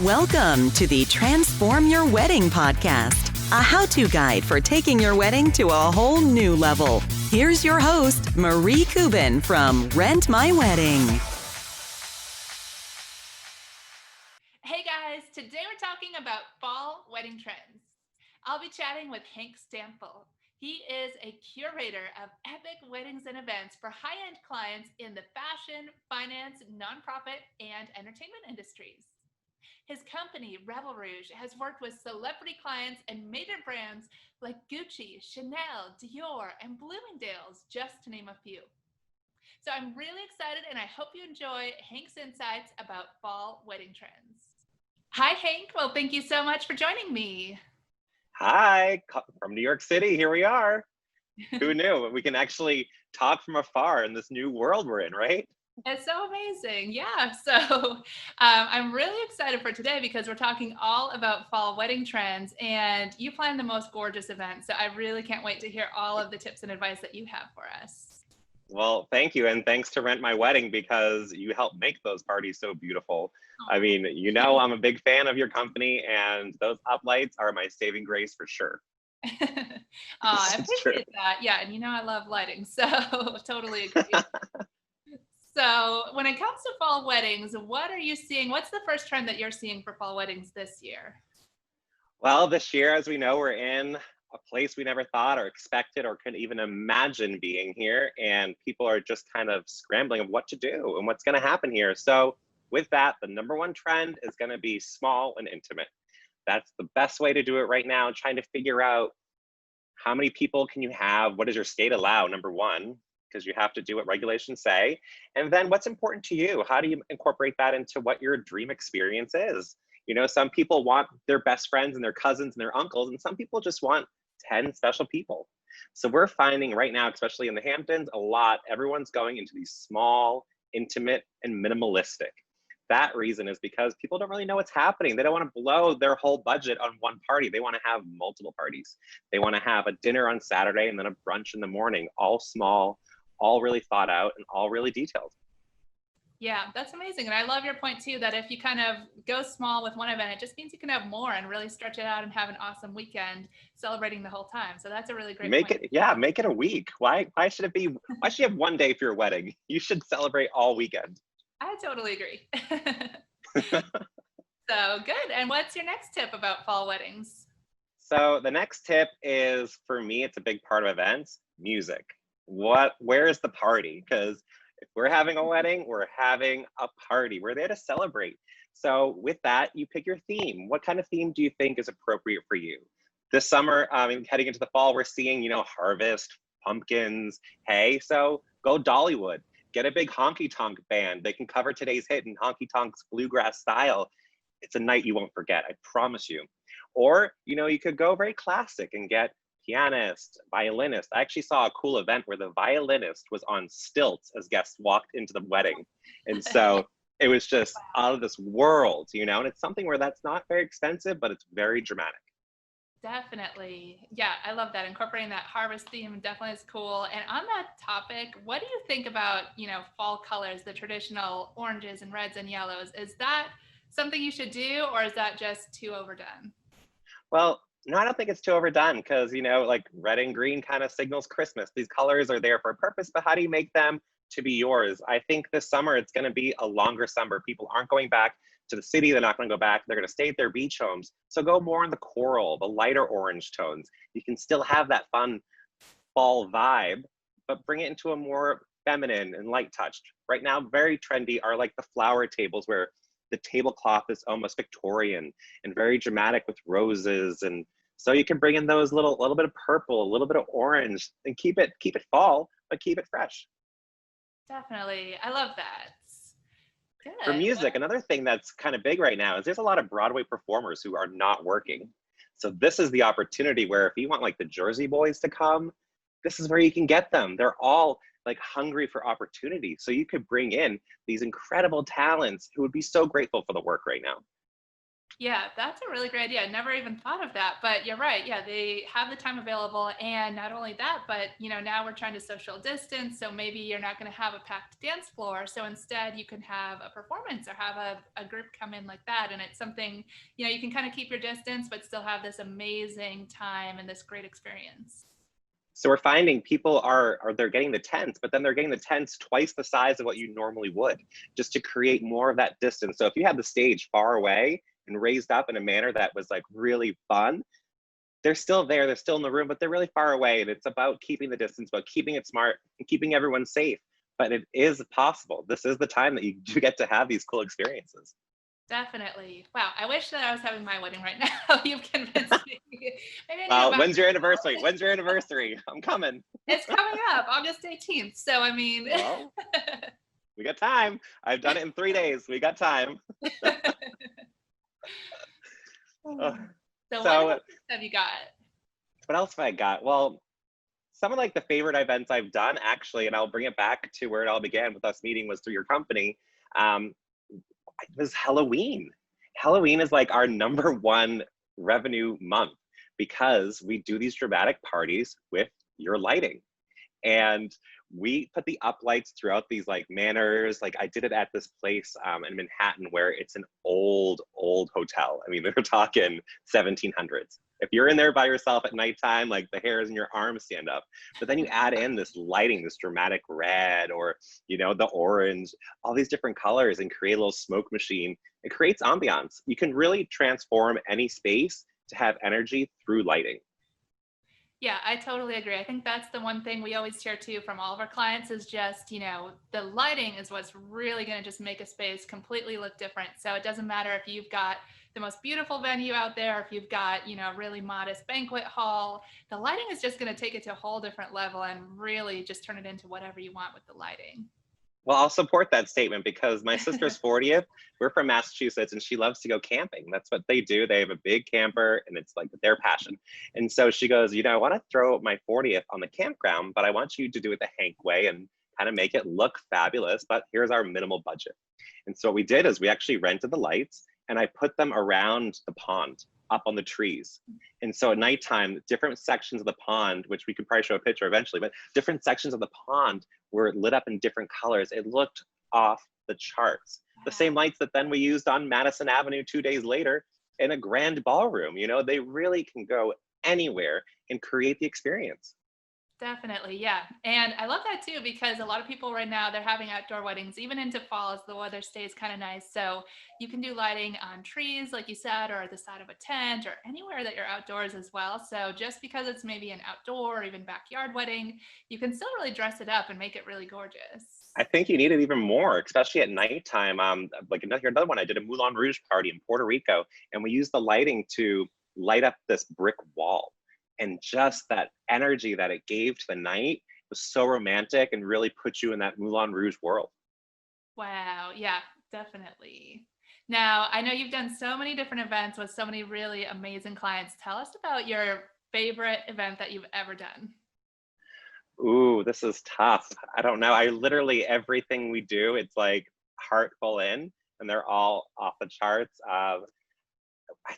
Welcome to the Transform Your Wedding podcast, a how-to guide for taking your wedding to a whole new level. Here's your host, Marie Kubin from Rent My Wedding. Hey guys, today we're talking about fall wedding trends. I'll be chatting with Hank Stample. He is a curator of epic weddings and events for high-end clients in the fashion, finance, nonprofit, and entertainment industries. His company, Rebel Rouge, has worked with celebrity clients and major brands like Gucci, Chanel, Dior, and Bloomingdale's, just to name a few. So I'm really excited, and I hope you enjoy Hank's insights about fall wedding trends. Hi, Hank. Well, thank you so much for joining me. Hi, from New York City. Here we are. Who knew? We can actually talk from afar in this new world we're in, right? It's so amazing. Yeah. So I'm really excited for today because we're talking all about fall wedding trends, and you plan the most gorgeous events. So I really can't wait to hear all of the tips and advice that you have for us. Well, thank you. And thanks to Rent My Wedding because you help make those parties so beautiful. I mean, I'm a big fan of your company, and those uplights are my saving grace for sure. I appreciate that. Yeah. And I love lighting. So totally agree. So when it comes to fall weddings, what are you seeing? What's the first trend that you're seeing for fall weddings this year? Well, this year, as we know, we're in a place we never thought or expected or could even imagine being here. And people are just kind of scrambling of what to do and what's going to happen here. So with that, the number one trend is going to be small and intimate. That's the best way to do it right now, trying to figure out how many people can you have? What does your state allow, number one? Because you have to do what regulations say. And then what's important to you? How do you incorporate that into what your dream experience is? Some people want their best friends and their cousins and their uncles, and some people just want 10 special people. So we're finding right now, especially in the Hamptons, everyone's going into these small, intimate, and minimalistic. That reason is because people don't really know what's happening. They don't want to blow their whole budget on one party. They want to have multiple parties. They want to have a dinner on Saturday and then a brunch in the morning, all small, all really thought out, and all really detailed. Yeah, that's amazing. And I love your point too, that if you kind of go small with one event, it just means you can have more and really stretch it out and have an awesome weekend celebrating the whole time. So that's a really great point. Make it a week. Why should you have one day for your wedding? You should celebrate all weekend. I totally agree. So good. And what's your next tip about fall weddings? So the next tip is, for me, it's a big part of events, music. Where's the party? Because if we're having a wedding, we're having a party. We're there to celebrate. So with that, you pick your theme. What kind of theme do you think is appropriate for you? This summer, heading into the fall, we're seeing, harvest, pumpkins, hay. So go Dollywood. Get a big honky-tonk band. They can cover today's hit in honky-tonk's bluegrass style. It's a night you won't forget, I promise you. Or, you could go very classic and get pianist, violinist. I actually saw a cool event where the violinist was on stilts as guests walked into the wedding. And so it was just out of this world, and it's something where that's not very expensive, but it's very dramatic. Definitely. Yeah, I love that. Incorporating that harvest theme definitely is cool. And on that topic, what do you think about, fall colors, the traditional oranges and reds and yellows? Is that something you should do, or is that just too overdone? Well, no, I don't think it's too overdone because, like red and green kind of signals Christmas. These colors are there for a purpose, but how do you make them to be yours? I think this summer it's going to be a longer summer. People aren't going back to the city. They're not going to go back. They're going to stay at their beach homes. So go more on the coral, the lighter orange tones. You can still have that fun fall vibe, but bring it into a more feminine and light touched. Right now, very trendy are like the flower tables where the tablecloth is almost Victorian and very dramatic with roses. And so you can bring in those little bit of purple, a little bit of orange, and keep it fall, but keep it fresh. Definitely. I love that. Good. For music, another thing that's kind of big right now is there's a lot of Broadway performers who are not working. So this is the opportunity where if you want like the Jersey Boys to come, this is where you can get them. They're all like hungry for opportunity. So you could bring in these incredible talents who would be so grateful for the work right now. Yeah, that's a really great idea. I never even thought of that, but you're right. Yeah, they have the time available. And not only that, but now we're trying to social distance. So maybe you're not going to have a packed dance floor. So instead you can have a performance or have a group come in like that. And it's something, you can kind of keep your distance, but still have this amazing time and this great experience. So we're finding people are they're getting the tents, but then they're getting the tents twice the size of what you normally would, just to create more of that distance. So if you had the stage far away and raised up in a manner that was like really fun, they're still there, they're still in the room, but they're really far away. And it's about keeping the distance, about keeping it smart and keeping everyone safe. But it is possible. This is the time that you do get to have these cool experiences. Definitely. Wow. I wish that I was having my wedding right now. You've convinced me. Maybe I need to Well, buy. when's your anniversary? When's your anniversary? I'm coming. It's coming up August 18th. So, I mean, Well, we got time. I've done it in 3 days. We got time. Uh, so what so else have you got? what else have I got? Well, some of like the favorite events I've done actually, and I'll bring it back to where it all began with us meeting was through your company. Um, it was Halloween. Halloween is like our number one revenue month because we do these dramatic parties with your lighting. And we put the uplights throughout these like manors. Like I did it at this place in Manhattan where it's an old hotel. I mean, they're talking 1700s. If you're in there by yourself at nighttime, like the hairs in your arms stand up. But then you add in this lighting, this dramatic red or, the orange, all these different colors and create a little smoke machine. It creates ambiance. You can really transform any space to have energy through lighting. Yeah, I totally agree. I think that's the one thing we always hear too from all of our clients is just, the lighting is what's really going to just make a space completely look different. So it doesn't matter if you've got the most beautiful venue out there, if you've got, a really modest banquet hall, the lighting is just going to take it to a whole different level and really just turn it into whatever you want with the lighting. Well, I'll support that statement because my sister's 40th, we're from Massachusetts, and she loves to go camping. That's what they do. They have a big camper, and it's like their passion. And so she goes, I want to throw my 40th on the campground, but I want you to do it the Hank way and kind of make it look fabulous. But here's our minimal budget. And so what we did is we actually rented the lights, and I put them around the pond up on the trees. And so at nighttime, different sections of the pond, which we could probably show a picture eventually, but different sections of the pond were lit up in different colors. It looked off the charts. The same lights that then we used on Madison Avenue 2 days later in a grand ballroom. They really can go anywhere and create the experience. Definitely, yeah. And I love that too because a lot of people right now they're having outdoor weddings even into fall as the weather stays kind of nice. So you can do lighting on trees like you said or at the side of a tent or anywhere that you're outdoors as well. So just because it's maybe an outdoor or even backyard wedding, you can still really dress it up and make it really gorgeous. I think you need it even more, especially at nighttime. Like another one, I did a Moulin Rouge party in Puerto Rico, and we used the lighting to light up this brick wall. And just that energy that it gave to the night was so romantic and really put you in that Moulin Rouge world. Wow, yeah, definitely. Now, I know you've done so many different events with so many really amazing clients. Tell us about your favorite event that you've ever done. Ooh, this is tough. I don't know. I literally, everything we do, it's like heart full in, and they're all off the charts.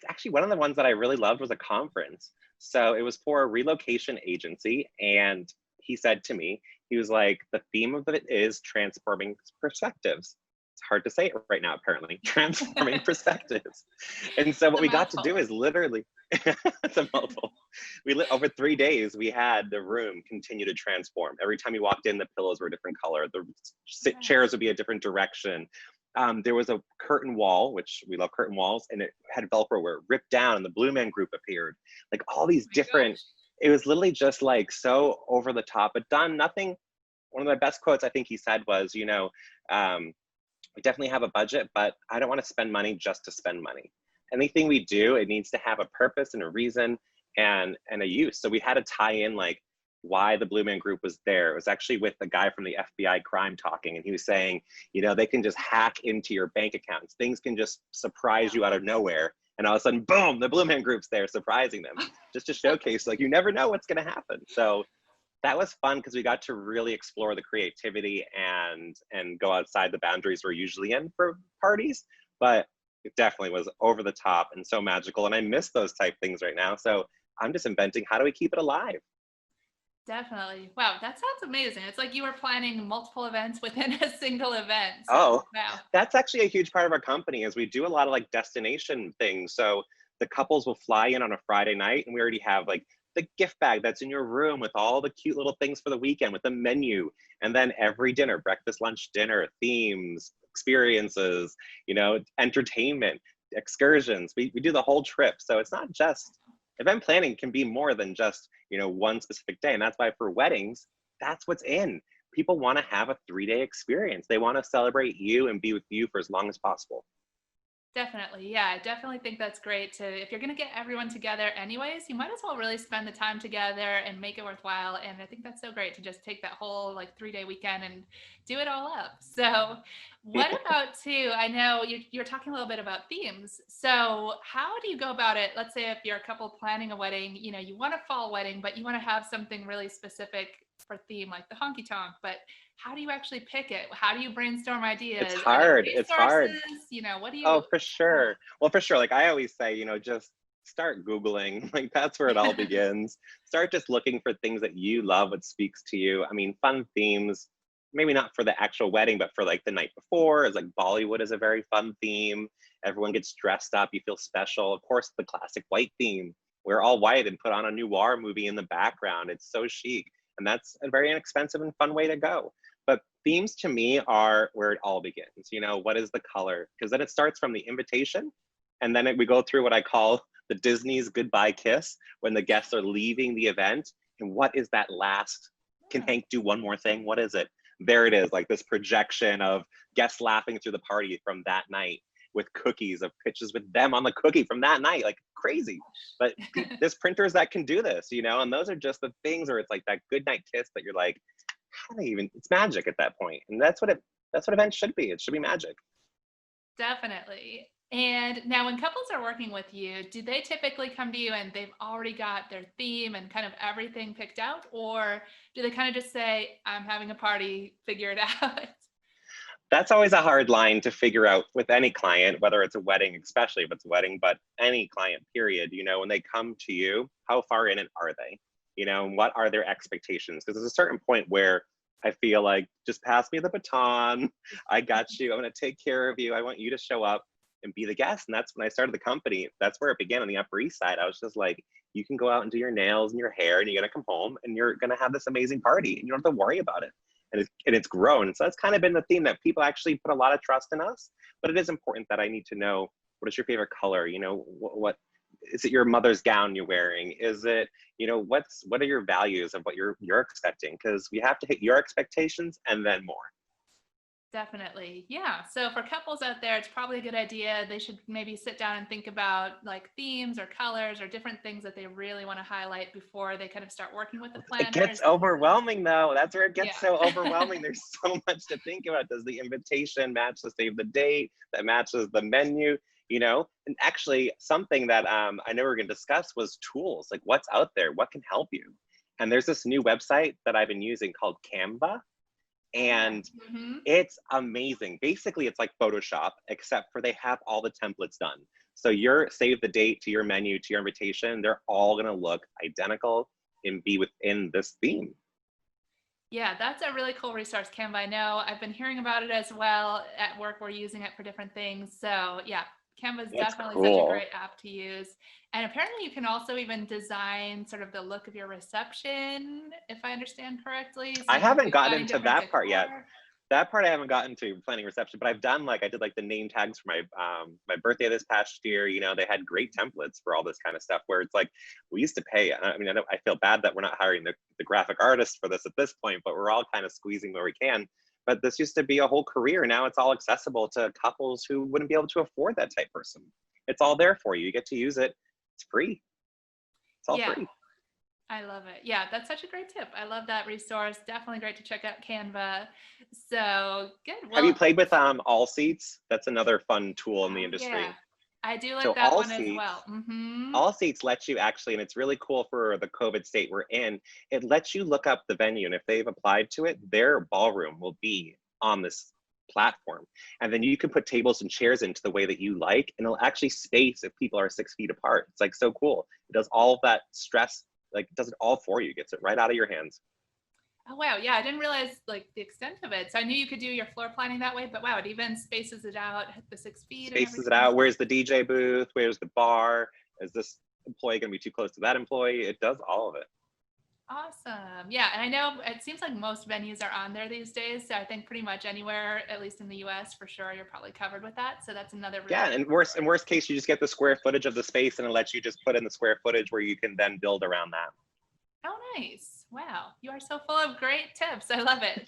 Actually, one of the ones that I really loved was a conference. So it was for a relocation agency. And he said to me, he was like, the theme of it is transforming perspectives. It's hard to say it right now, apparently, transforming perspectives. And so what It's a we got to mouthful. do is literally, it's a mouthful. Over 3 days, we had the room continue to transform. Every time you walked in, the pillows were a different color. The chairs would be a different direction. There was a curtain wall, which we love curtain walls, and it had Velcro where it ripped down and the Blue Man Group appeared. Like all these Oh my different, gosh. it was literally just like so over the top, but done nothing. One of my best quotes I think he said was, we definitely have a budget, but I don't want to spend money just to spend money. Anything we do, it needs to have a purpose and a reason and a use. So we had to tie in like why the Blue Man Group was there. It was actually with the guy from the FBI crime talking, and he was saying, they can just hack into your bank accounts. Things can just surprise you out of nowhere. And all of a sudden, boom, the Blue Man Group's there surprising them just to showcase, like, you never know what's going to happen. So that was fun because we got to really explore the creativity and go outside the boundaries we're usually in for parties. But it definitely was over the top and so magical. And I miss those type things right now. So I'm just inventing, how do we keep it alive? Definitely. Wow, that sounds amazing. It's like you were planning multiple events within a single event. So, Oh, wow. that's actually a huge part of our company is we do a lot of like destination things. So the couples will fly in on a Friday night and we already have like the gift bag that's in your room with all the cute little things for the weekend with the menu. And then every dinner, breakfast, lunch, dinner, themes, experiences, entertainment, excursions. We do the whole trip. So it's not just event planning can be more than just, one specific day. And that's why for weddings, that's what's in. People want to have a 3-day experience. They want to celebrate you and be with you for as long as possible. Definitely. Yeah, I definitely think that's great to, if you're going to get everyone together anyways, you might as well really spend the time together and make it worthwhile. And I think that's so great to just take that whole like 3-day weekend and do it all up. So what about too, I know you're talking a little bit about themes. So how do you go about it? Let's say if you're a couple planning a wedding, you want a fall wedding, but you want to have something really specific for theme, like the honky tonk, but how do you actually pick it? How do you brainstorm ideas? It's Are there hard. It's hard. resources? What do you? Oh, for sure. Well, for sure. Like I always say, just start Googling. Like that's where it all begins. Start just looking for things that you love, what speaks to you. I mean, fun themes, maybe not for the actual wedding, but for like the night before, is like Bollywood is a very fun theme. Everyone gets dressed up. You feel special. Of course, the classic white theme. We're all white and put on a noir movie in the background. It's so chic. And that's a very inexpensive and fun way to go. But themes to me are where it all begins. What is the color? Because then it starts from the invitation, and then we go through what I call the Disney's goodbye kiss when the guests are leaving the event. And what is that last? Can Hank do one more thing? What is it? There it is, like this projection of guests laughing through the party from that night with cookies, of pictures with them on the cookie from that night, like crazy. But there's printers that can do this, and those are just the things where it's like that goodnight kiss that you're like, how do they even, it's magic at that point. And that's what events should be. It should be magic. Definitely. And now when couples are working with you, do they typically come to you and they've already got their theme and kind of everything picked out? Or do they kind of just say, I'm having a party, figure it out? That's always a hard line to figure out with any client, whether it's a wedding, especially if it's a wedding, but any client, period. When they come to you, how far in it are they? And what are their expectations? Because there's a certain point where I feel like, just pass me the baton. I got you. I'm going to take care of you. I want you to show up and be the guest. And that's when I started the company. That's where it began on the Upper East Side. I was just like, you can go out and do your nails and your hair, and you're going to come home and you're going to have this amazing party, and you don't have to worry about it. And it's grown. So that's kind of been the theme, that people actually put a lot of trust in us. But it is important that I need to know, what is your favorite color? What is it, your mother's gown you're wearing? Is it, what are your values of what you're expecting? Because we have to hit your expectations and then more. Definitely. Yeah. So for couples out there, it's probably a good idea. They should maybe sit down and think about like themes or colors or different things that they really want to highlight before they kind of start working with the planners. It gets overwhelming though. That's where it gets Yeah. so overwhelming. There's so much to think about. Does the invitation match the save the date that matches the menu? And actually something that I know we're going to discuss was tools, like what's out there, what can help you. And there's this new website that I've been using called Canva. And it's amazing. Basically, it's like Photoshop, except for they have all the templates done. So your save the date to your menu, to your invitation, they're all going to look identical and be within this theme. Yeah, that's a really cool resource, Canva. I know I've been hearing about it as well. At work, we're using it for different things. So yeah, Canva is definitely such a great app to use. And apparently you can also even design sort of the look of your reception, if I understand correctly. So I haven't gotten into that decor. part yet. That part I haven't gotten to, planning reception, but I've done I did like the name tags for my my birthday this past year. They had great templates for all this kind of stuff where it's like, we used to pay. I mean, I feel bad that we're not hiring the graphic artist for this at this point, but we're all kind of squeezing where we can. But this used to be a whole career. Now it's all accessible to couples who wouldn't be able to afford that type person. It's all there for you. You get to use it. It's free. It's all free. I love it. Yeah, that's such a great tip. I love that resource. Definitely great to check out Canva. So good. Well, have you played with All Seats? That's another fun tool in the industry. Yeah, I do like that one as well. All Seats lets you actually, and it's really cool for the COVID state we're in, it lets you look up the venue, and if they've applied to it, their ballroom will be on this platform. And then you can put tables and chairs into the way that you like, and it'll actually space if people are 6 feet apart. It's like so cool. It does all of that stress, like it does it all for you, gets it right out of your hands. Oh, wow. Yeah, I didn't realize like the extent of it. So I knew you could do your floor planning that way, but wow, it even spaces it out the 6 feet and Spaces everything. it out. Where's the DJ booth? Where's the bar? Is this employee going to be too close to that employee? It does all of it. Awesome. Yeah, and I know it seems like most venues are on there these days. So I think pretty much anywhere, at least in the US, for sure, you're probably covered with that. So that's another really Yeah, and worst case, you just get the square footage of the space, and it lets you just put in the square footage where you can then build around that. Oh, nice. Wow. You are so full of great tips. I love it.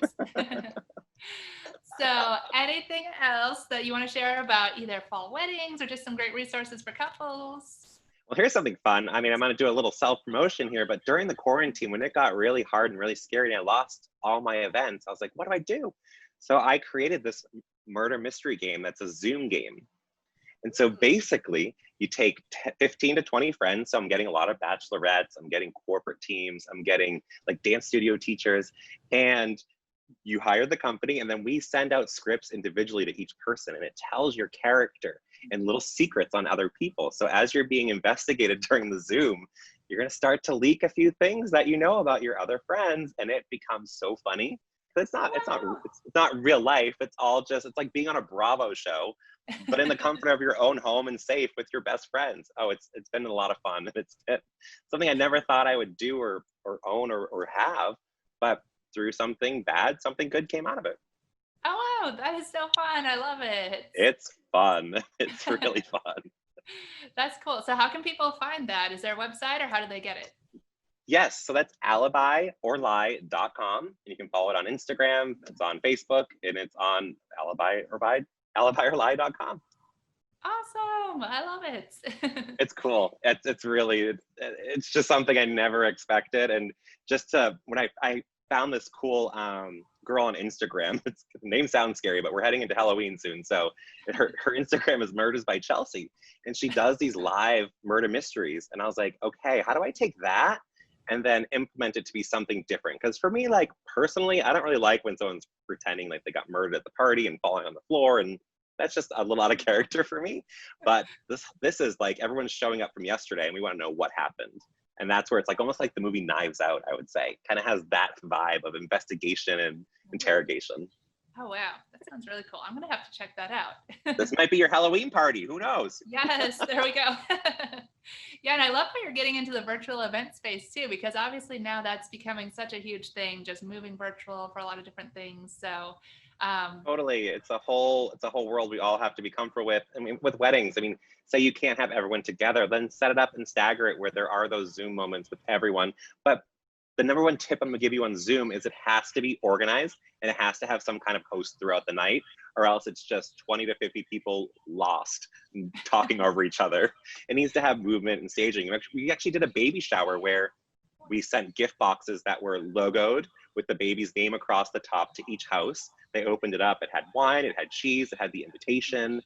So anything else that you want to share about either fall weddings or just some great resources for couples? Well, here's something fun. I mean, I'm going to do a little self-promotion here, but during the quarantine, when it got really hard and really scary and I lost all my events, I was like, what do I do? So I created this murder mystery game that's a Zoom game. And so basically, you take 15 to 20 friends. So I'm getting a lot of bachelorettes, I'm getting corporate teams, I'm getting like dance studio teachers, and you hire the company, and then we send out scripts individually to each person, and it tells your character and little secrets on other people. So as you're being investigated during the Zoom, you're going to start to leak a few things that you know about your other friends, and it becomes so funny. It's not real life. It's all just, it's like being on a Bravo show, but in the comfort of your own home and safe with your best friends. Oh, it's been a lot of fun. It's something I never thought I would do or own or have, but through something bad, something good came out of it. Oh, wow. That is so fun. I love it. It's fun. It's really fun. That's cool. So how can people find that? Is there a website or how do they get it? Yes, so that's alibiorlie.com, and you can follow it on Instagram, it's on Facebook, and it's on alibiorlie.com. Awesome. I love it. It's cool. It's just something I never expected. And just when I found this cool girl on Instagram, the name sounds scary, but we're heading into Halloween soon. So her Instagram is Murders by Chelsea, and she does these live murder mysteries. And I was like, okay, how do I take that and then implement it to be something different? Because for me, like personally, I don't really like when someone's pretending like they got murdered at the party and falling on the floor, and that's just a little out of character for me. But this is like everyone's showing up from yesterday and we want to know what happened. And that's where it's like almost like the movie Knives Out, I would say. Kind of has that vibe of investigation and interrogation. Oh, wow. That sounds really cool. I'm going to have to check that out. This might be your Halloween party. Who knows? Yes, there we go. Yeah, and I love how you're getting into the virtual event space too, because obviously now that's becoming such a huge thing, just moving virtual for a lot of different things. So totally, it's a whole world we all have to be comfortable with. I mean, with weddings, I mean, say you can't have everyone together, then set it up and stagger it where there are those Zoom moments with everyone. But the number one tip I'm gonna give you on Zoom is it has to be organized, and it has to have some kind of host throughout the night, or else it's just 20 to 50 people lost talking over each other. It needs to have movement and staging. We actually did a baby shower where we sent gift boxes that were logoed with the baby's name across the top to each house. They opened it up, it had wine, it had cheese, it had the invitation,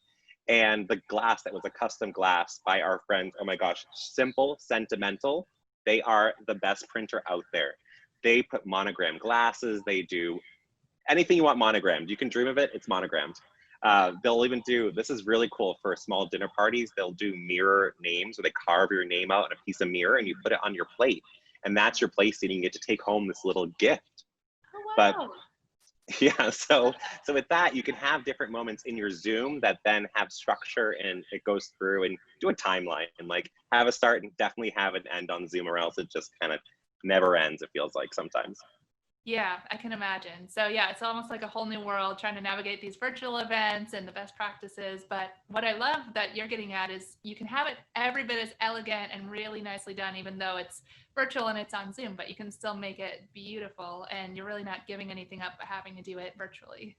and the glass that was a custom glass by our friends. Oh my gosh, Simple Sentimental. They are the best printer out there. They put monogram glasses, they do anything you want monogrammed. You can dream of it, it's monogrammed. They'll even do, this is really cool for small dinner parties, they'll do mirror names, where they carve your name out in a piece of mirror and you put it on your plate. And that's your place, and you get to take home this little gift. oh, wow. But yeah, so with that, you can have different moments in your Zoom that then have structure, and it goes through and do a timeline and like have a start and definitely have an end on Zoom, or else it just kind of never ends, it feels like sometimes. Yeah, I can imagine. So yeah, it's almost like a whole new world trying to navigate these virtual events and the best practices. But what I love that you're getting at is you can have it every bit as elegant and really nicely done, even though it's virtual and it's on Zoom, but you can still make it beautiful, and you're really not giving anything up by having to do it virtually.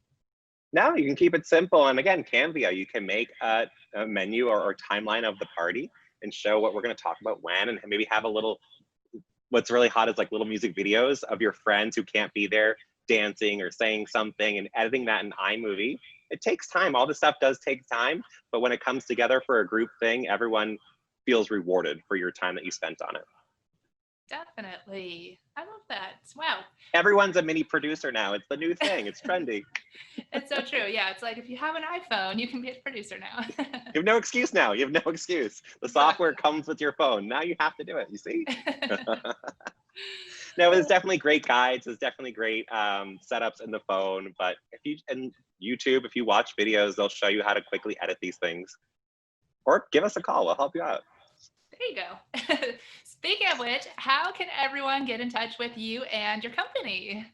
No, you can keep it simple. And again, Canva, you can make a menu or timeline of the party and show what we're going to talk about when, and maybe have a little, what's really hot is like little music videos of your friends who can't be there dancing or saying something, and editing that in iMovie. It takes time. All this stuff does take time, but when it comes together for a group thing, everyone feels rewarded for your time that you spent on it. Definitely. I love that. Wow. Everyone's a mini producer now. It's the new thing. It's trendy. It's so true. Yeah. It's like if you have an iPhone, you can be a producer now. You have no excuse now. You have no excuse. The software comes with your phone. Now you have to do it. You see? No, there's definitely great guides. There's definitely great setups in the phone. But and YouTube, if you watch videos, they'll show you how to quickly edit these things. Or give us a call. We'll help you out. There you go. Speaking of which, how can everyone get in touch with you and your company?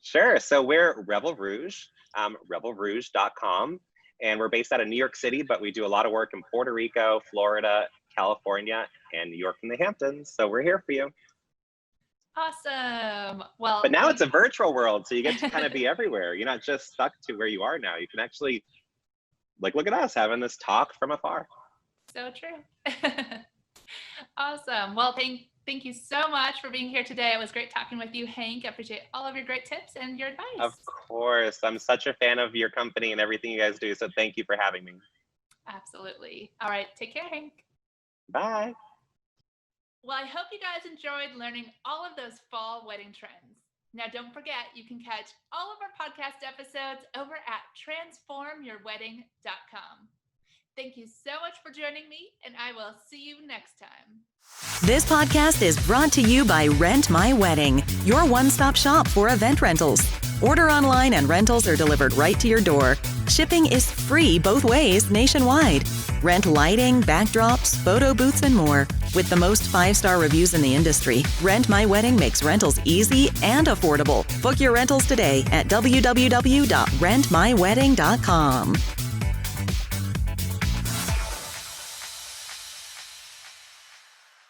Sure. So we're Rebel Rouge, rebelrouge.com. And we're based out of New York City, but we do a lot of work in Puerto Rico, Florida, California, and New York and the Hamptons. So we're here for you. Awesome. Well, but now it's a virtual world, so you get to kind of be everywhere. You're not just stuck to where you are now. You can actually, like, look at us having this talk from afar. So true. Awesome. Well, thank you so much for being here today. It was great talking with you, Hank. I appreciate all of your great tips and your advice. Of course. I'm such a fan of your company and everything you guys do. So thank you for having me. Absolutely. All right. Take care, Hank. Bye. Well, I hope you guys enjoyed learning all of those fall wedding trends. Now, don't forget, you can catch all of our podcast episodes over at transformyourwedding.com. Thank you so much for joining me, and I will see you next time. This podcast is brought to you by Rent My Wedding, your one-stop shop for event rentals. Order online and rentals are delivered right to your door. Shipping is free both ways nationwide. Rent lighting, backdrops, photo booths, and more. With the most 5-star reviews in the industry, Rent My Wedding makes rentals easy and affordable. Book your rentals today at www.rentmywedding.com.